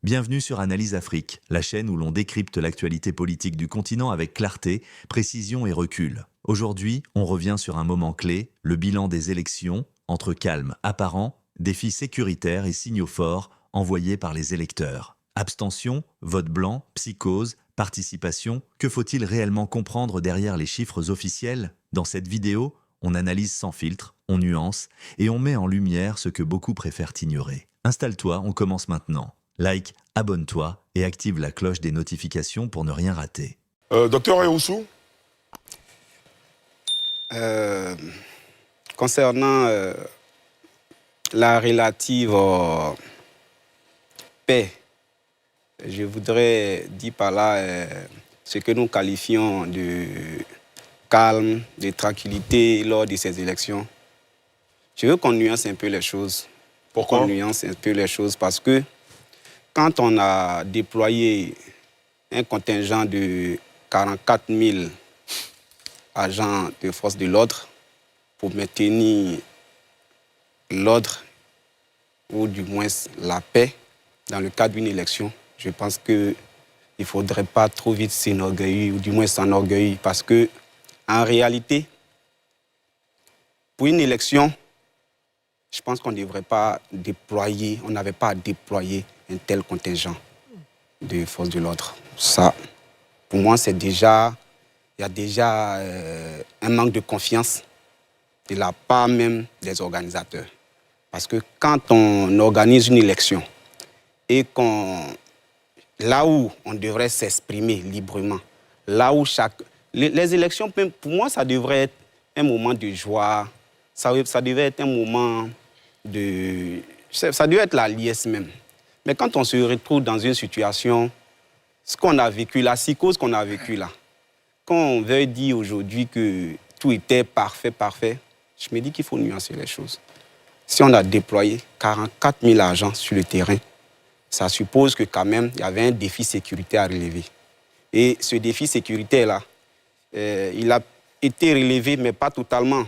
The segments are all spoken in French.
Bienvenue sur Analyse Afrique, la chaîne où l'on décrypte l'actualité politique du continent avec clarté, précision et recul. Aujourd'hui, on revient sur un moment clé, le bilan des élections, entre calme apparent, défis sécuritaires et signaux forts envoyés par les électeurs. Abstention, vote blanc, psychose, participation, que faut-il réellement comprendre derrière les chiffres officiels? Dans cette vidéo, on analyse sans filtre, on nuance et on met en lumière ce que beaucoup préfèrent ignorer. Installe-toi, on commence maintenant. Like, abonne-toi et active la cloche des notifications pour ne rien rater. Docteur Eoussou, concernant la relative paix, je voudrais dire par là ce que nous qualifions de calme, de tranquillité lors de ces élections. Je veux qu'on nuance un peu les choses. Pourquoi? On nuance un peu les choses parce que quand on a déployé un contingent de 44 000 agents de force de l'ordre pour maintenir l'ordre ou du moins la paix dans le cadre d'une élection, je pense qu'il ne faudrait pas trop vite s'enorgueillir ou du moins s'enorgueillir parce que en réalité, pour une élection, je pense qu'on ne devrait pas déployer, on n'avait pas à déployer un tel contingent de forces de l'ordre. Ça, pour moi, il y a déjà un manque de confiance de la part même des organisateurs. Parce que quand on organise une élection et là où on devrait s'exprimer librement, là où les élections, pour moi, ça devrait être un moment de joie, ça devait être un moment de... Ça devait être la liesse même. Mais quand on se retrouve dans une situation, ce qu'on a vécu, la psychose qu'on a vécue là, quand on veut dire aujourd'hui que tout était parfait, je me dis qu'il faut nuancer les choses. Si on a déployé 44 000 agents sur le terrain, ça suppose que quand même, il y avait un défi sécuritaire à relever. Et ce défi sécuritaire-là, il a été relevé, mais pas totalement.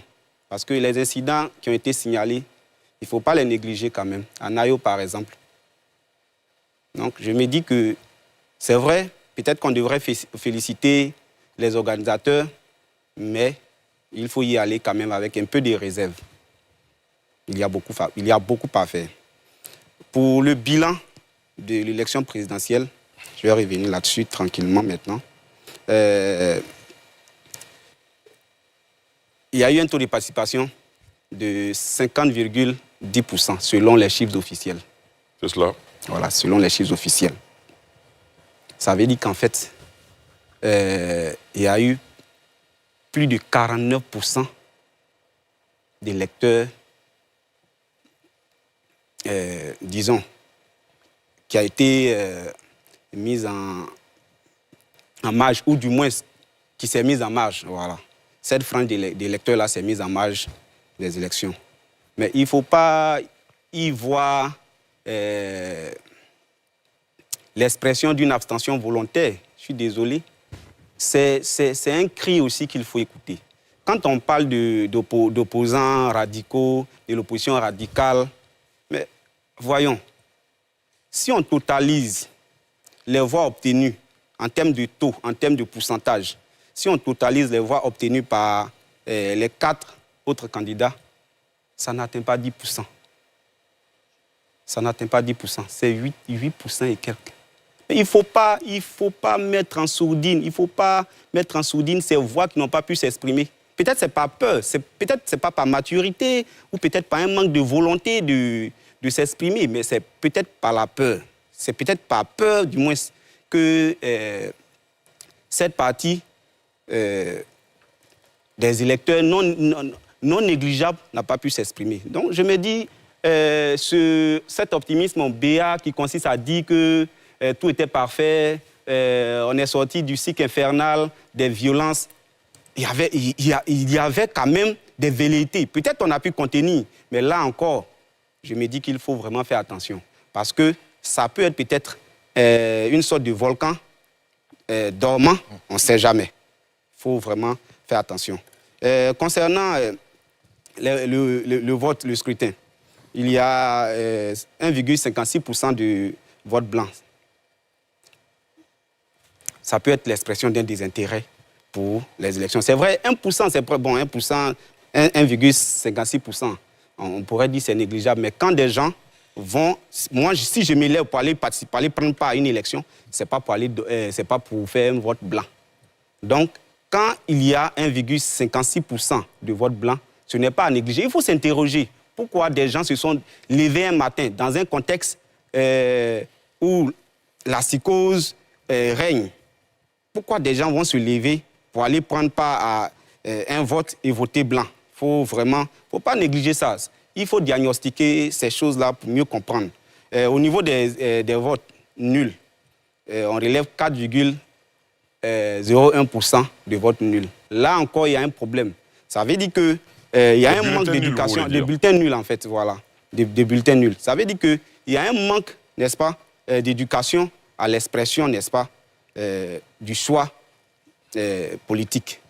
Parce que les incidents qui ont été signalés, il ne faut pas les négliger quand même. À Nayo, par exemple. Donc, je me dis que c'est vrai, peut-être qu'on devrait féliciter les organisateurs, mais il faut y aller quand même avec un peu de réserve. Il y a beaucoup à faire. Pour le bilan de l'élection présidentielle, je vais revenir là-dessus tranquillement maintenant. Il y a eu un taux de participation de 50,10% selon les chiffres officiels. c'est cela. Voilà, selon les chiffres officiels. Ça veut dire qu'en fait, il y a eu plus de 49% d'électeurs, disons, qui a été mis en marge, ou du moins qui s'est mise en marge. Voilà. Cette frange d'électeurs-là s'est mise en marge des élections. Mais il ne faut pas y voir l'expression d'une abstention volontaire. Je suis désolé. C'est un cri aussi qu'il faut écouter. Quand on parle d'opposants radicaux, de l'opposition radicale, mais voyons, si on totalise les voix obtenues en termes de taux, en termes de pourcentage, si on totalise les voix obtenues par les 4 autres candidats, ça n'atteint pas 10%. Ça n'atteint pas 10%, c'est 8% et quelques. Mais il ne faut pas mettre en sourdine, ces voix qui n'ont pas pu s'exprimer. Peut-être c'est pas peur, peut-être c'est pas par maturité, ou peut-être par un manque de volonté de s'exprimer, mais c'est peut-être par la peur. C'est peut-être par peur, du moins, que cette partie des électeurs non négligeables n'a pas pu s'exprimer. Donc je me dis, cet optimisme béat qui consiste à dire que tout était parfait, on est sorti du cycle infernal des violences, il y avait quand même des velléités. Peut-être on a pu contenir, mais là encore, je me dis qu'il faut vraiment faire attention. Parce que ça peut être peut-être une sorte de volcan dormant, on ne sait jamais. Il faut vraiment faire attention. Concernant le scrutin, il y a 1,56% de vote blanc. ça peut être l'expression d'un désintérêt pour les élections. C'est vrai, 1%, c'est bon, 1%, 1,56%. On pourrait dire que c'est négligeable, mais quand des gens vont... Moi, si je me lève pour aller participer, pour aller prendre part à une élection, ce n'est pas pour faire un vote blanc. Donc, quand il y a 1,56% de vote blanc, ce n'est pas à négliger. Il faut s'interroger. Pourquoi des gens se sont levés un matin dans un contexte où la psychose règne? Pourquoi des gens vont se lever pour aller prendre part à un vote et voter blanc? Il faut pas négliger ça. Il faut diagnostiquer ces choses-là pour mieux comprendre. Au niveau des votes nuls, on relève 4,01% de votes nuls. Là encore, il y a un problème. Ça veut dire qu'il y a un manque d'éducation, de bulletins nuls en fait, voilà, de bulletins nuls. Ça veut dire qu'il y a un manque, n'est-ce pas, d'éducation à l'expression, n'est-ce pas, du choix politique.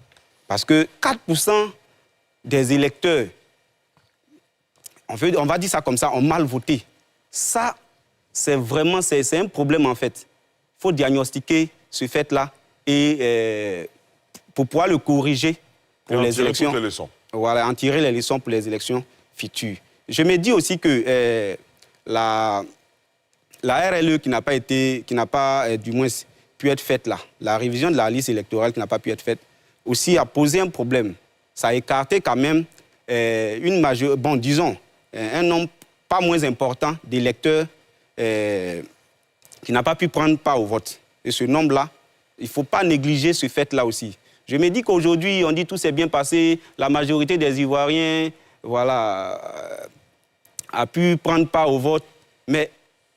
Parce que 4% des électeurs, on va dire ça comme ça, ont mal voté. Ça, c'est vraiment un problème en fait. Il faut diagnostiquer ce fait-là et pour pouvoir le corriger pour les élections. Les leçons. Voilà, en tirer les leçons pour les élections futures. Je me dis aussi que la RLE qui n'a pas du moins pu être faite là, la révision de la liste électorale qui n'a pas pu être faite, aussi a posé un problème. Ça a écarté quand même un nombre pas moins important d'électeurs qui n'a pas pu prendre part au vote. Et ce nombre-là, il ne faut pas négliger ce fait-là aussi. Je me dis qu'aujourd'hui, on dit tout s'est bien passé, la majorité des Ivoiriens, voilà, a pu prendre part au vote, mais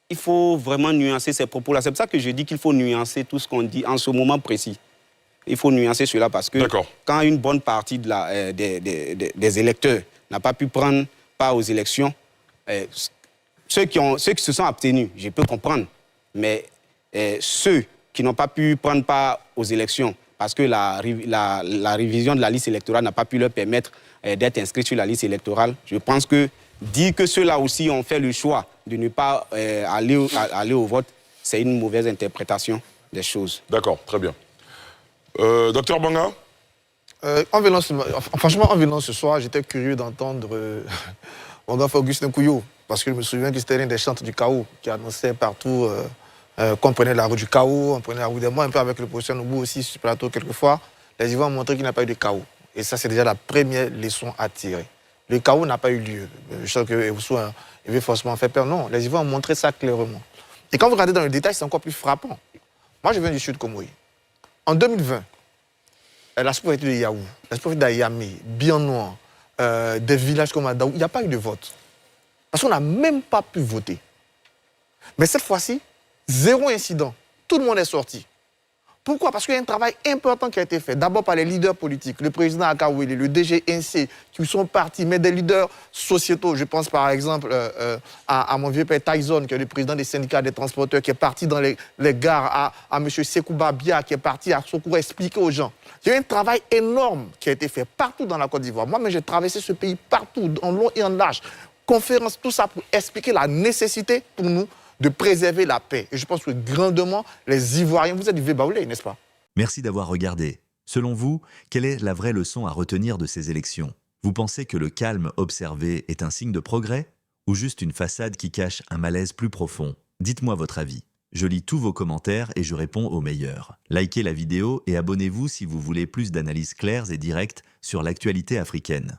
il faut vraiment nuancer ces propos-là. C'est pour ça que je dis qu'il faut nuancer tout ce qu'on dit en ce moment précis. Il faut nuancer cela parce que quand une bonne partie des électeurs n'a pas pu prendre part aux élections, ceux qui se sont abstenus, je peux comprendre, mais ceux qui n'ont pas pu prendre part aux élections parce que la révision de la liste électorale n'a pas pu leur permettre d'être inscrits sur la liste électorale, je pense que dire que ceux-là aussi ont fait le choix de ne pas aller au vote, c'est une mauvaise interprétation des choses. D'accord, très bien. Docteur Banga? Franchement, en venant ce soir, j'étais curieux d'entendre Rodolphe Augustin Couillot, parce que je me souviens que c'était l'un des chantres du chaos qui annonçait partout qu'on prenait la route du chaos, on prenait la route des morts, un peu avec le professeur Noubou aussi sur ce plateau quelquefois. Les Ivoiriens ont montré qu'il n'y a pas eu de chaos. Et ça, c'est déjà la première leçon à tirer. Le chaos n'a pas eu lieu. Je sais que Ewusu veut forcément faire peur. Non, les Ivoiriens ont montré ça clairement. Et quand vous regardez dans le détail, c'est encore plus frappant. Moi, je viens du Sud Comoé. En 2020, la sous-préfecture de Yaou, la sous-préfecture d'Ayamé, Biennois, des villages comme Adaou, il n'y a pas eu de vote. Parce qu'on n'a même pas pu voter. Mais cette fois-ci, zéro incident. Tout le monde est sorti. Pourquoi? Parce qu'il y a un travail important qui a été fait. D'abord par les leaders politiques, le président Akawele, le DG-NC, qui sont partis, mais des leaders sociétaux. Je pense par exemple à mon vieux père Tyson, qui est le président des syndicats des transporteurs, qui est parti dans les gares, à M. Sekouba Bia, qui est parti à Sokoro expliquer aux gens. Il y a un travail énorme qui a été fait partout dans la Côte d'Ivoire. Moi, j'ai traversé ce pays partout, en long et en large. Conférences, tout ça pour expliquer la nécessité pour nous de préserver la paix. Et je pense que grandement, les Ivoiriens, vous êtes du Vébaoulé, n'est-ce pas? Merci d'avoir regardé. Selon vous, quelle est la vraie leçon à retenir de ces élections? Vous pensez que le calme observé est un signe de progrès? Ou juste une façade qui cache un malaise plus profond? Dites-moi votre avis. Je lis tous vos commentaires et je réponds aux meilleurs. Likez la vidéo et abonnez-vous si vous voulez plus d'analyses claires et directes sur l'actualité africaine.